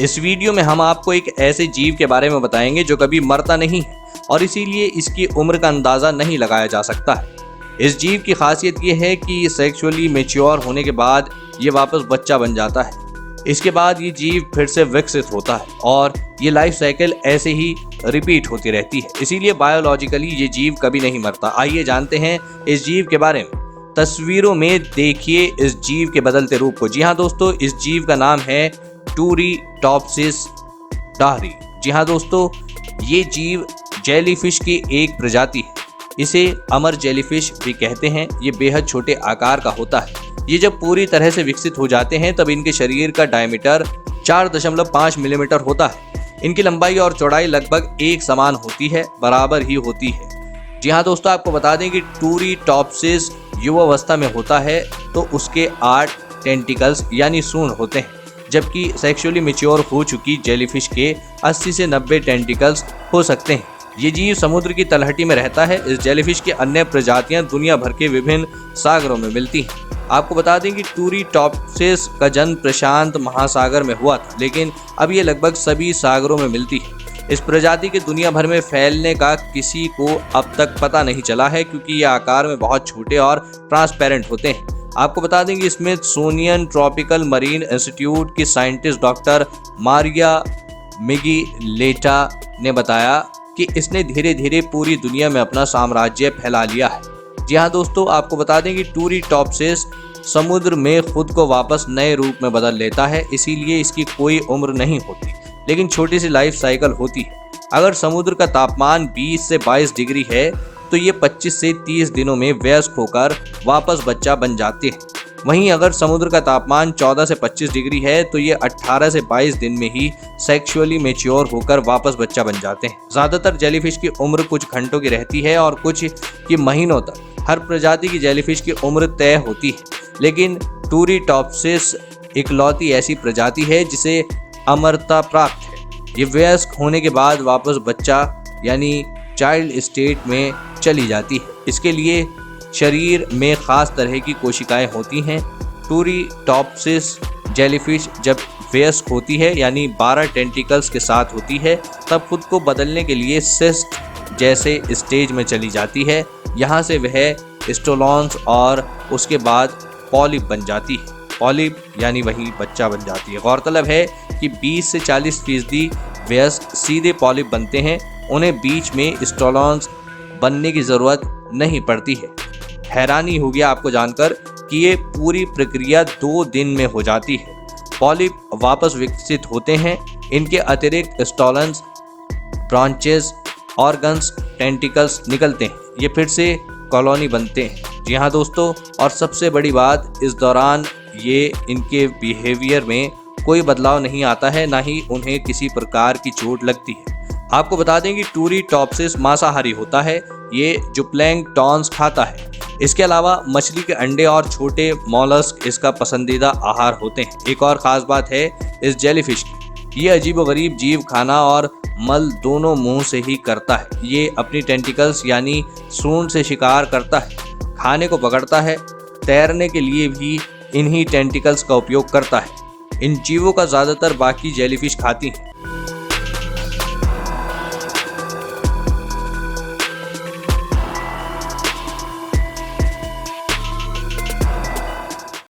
इस वीडियो में हम आपको एक ऐसे जीव के बारे में बताएंगे जो कभी मरता नहीं है और इसीलिए इसकी उम्र का अंदाज़ा नहीं लगाया जा सकता है। इस जीव की खासियत ये है कि सेक्सुअली मैच्योर होने के बाद ये वापस बच्चा बन जाता है। इसके बाद ये जीव फिर से विकसित होता है और ये लाइफ साइकिल ऐसे ही रिपीट होती रहती है। इसीलिए बायोलॉजिकली ये जीव कभी नहीं मरता। आइए जानते हैं इस जीव के बारे में। तस्वीरों में देखिए इस जीव के बदलते रूप को। जी हाँ दोस्तों, इस जीव का नाम है टूरीटॉप्सिस डाहरी। जी हाँ दोस्तों, ये जीव जेलीफिश की एक प्रजाति है। इसे अमर जेलीफिश भी कहते हैं। ये बेहद छोटे आकार का होता है। ये जब पूरी तरह से विकसित हो जाते हैं तब इनके शरीर का डायमीटर 4.5 मिलीमीटर होता है। इनकी लंबाई और चौड़ाई लगभग एक समान होती है, बराबर ही होती है। जी हाँ दोस्तों, आपको बता दें कि टूरीटॉप्सिस युवावस्था में होता है तो उसके 8 टेंटिकल्स यानी सूंड होते हैं, जबकि सेक्सुअली मैच्योर हो चुकी जेलीफिश के 80 से 90 टेंटिकल्स हो सकते हैं। ये जीव समुद्र की तलहटी में रहता है। इस जेलीफिश की अन्य प्रजातियां दुनिया भर के विभिन्न सागरों में मिलती हैं। आपको बता दें कि टूरीटॉप्सिस का जन्म प्रशांत महासागर में हुआ था, लेकिन अब ये लगभग सभी सागरों में मिलती है। इस प्रजाति के दुनिया भर में फैलने का किसी को अब तक पता नहीं चला है, क्योंकि ये आकार में बहुत छोटे और ट्रांसपेरेंट होते हैं। आपको बता दें कि स्मिथसोनियन ट्रॉपिकल मरीन इंस्टीट्यूट की साइंटिस्ट डॉक्टर मारिया मिगीलेटा ने बताया कि इसने धीरे धीरे पूरी दुनिया में अपना साम्राज्य फैला लिया है। जी हाँ दोस्तों, आपको बता दें कि टूरीटॉप्सिस समुद्र में खुद को वापस नए रूप में बदल लेता है, इसीलिए इसकी कोई उम्र नहीं होती, लेकिन छोटी सी लाइफ साइकिल होती है। अगर समुद्र का तापमान 20 से 22 डिग्री है तो ये 25 से 30 दिनों में वयस्क होकर वापस बच्चा बन जाते हैं। वहीं अगर समुद्र का तापमान 14 से 25 डिग्री है तो ये 18 से 22 दिन में ही सेक्सुअली मैच्योर होकर वापस बच्चा बन जाते हैं। ज़्यादातर जेलीफिश की उम्र कुछ घंटों की रहती है और कुछ की महीनों तक। हर प्रजाति की जेलीफिश की उम्र तय होती है, लेकिन टूरीटॉप्सिस इकलौती ऐसी प्रजाति है जिसे अमरता प्राप्त है। ये वयस्क होने के बाद वापस बच्चा यानी चाइल्ड स्टेट में चली जाती है। इसके लिए शरीर में खास तरह की कोशिकाएं होती हैं। टूरीटॉप्सिस जेलीफिश जब वयस्क होती है यानी 12 टेंटिकल्स के साथ होती है, तब खुद को बदलने के लिए सिस्ट जैसे स्टेज में चली जाती है। यहाँ से वह स्टोलॉन्स और उसके बाद पॉलिप बन जाती है। पॉलिप यानी वही बच्चा बन जाती है। गौरतलब है कि 20 से 40% वयस्क सीधे पॉलिप बनते हैं। उन्हें बीच में स्टोलॉन्स बनने की ज़रूरत नहीं पड़ती है। हैरानी होगी आपको जानकर कि ये पूरी प्रक्रिया 2 दिन में हो जाती है। पॉलिप वापस विकसित होते हैं। इनके अतिरिक्त स्टोलन्स, ब्रांचेस, ऑर्गन्स, टेंटिकल्स निकलते हैं। ये फिर से कॉलोनी बनते हैं। जी हाँ दोस्तों, और सबसे बड़ी बात, इस दौरान ये इनके बिहेवियर में कोई बदलाव नहीं आता है, ना ही उन्हें किसी प्रकार की चोट लगती है। आपको बता दें कि टूरीटॉप्सिस मांसाहारी होता है। ये जो प्लैंकटॉन्स खाता है। इसके अलावा मछली के अंडे और छोटे मॉलस्क इसका पसंदीदा आहार होते हैं। एक और ख़ास बात है इस जेलीफिश की, ये अजीबोगरीब जीव खाना और मल दोनों मुंह से ही करता है। ये अपनी टेंटिकल्स यानी सूंड से शिकार करता है, खाने को पकड़ता है, तैरने के लिए भी इन्हीं टेंटिकल्स का उपयोग करता है। इन जीवों का ज़्यादातर बाकी जेलीफिश खाती हैं।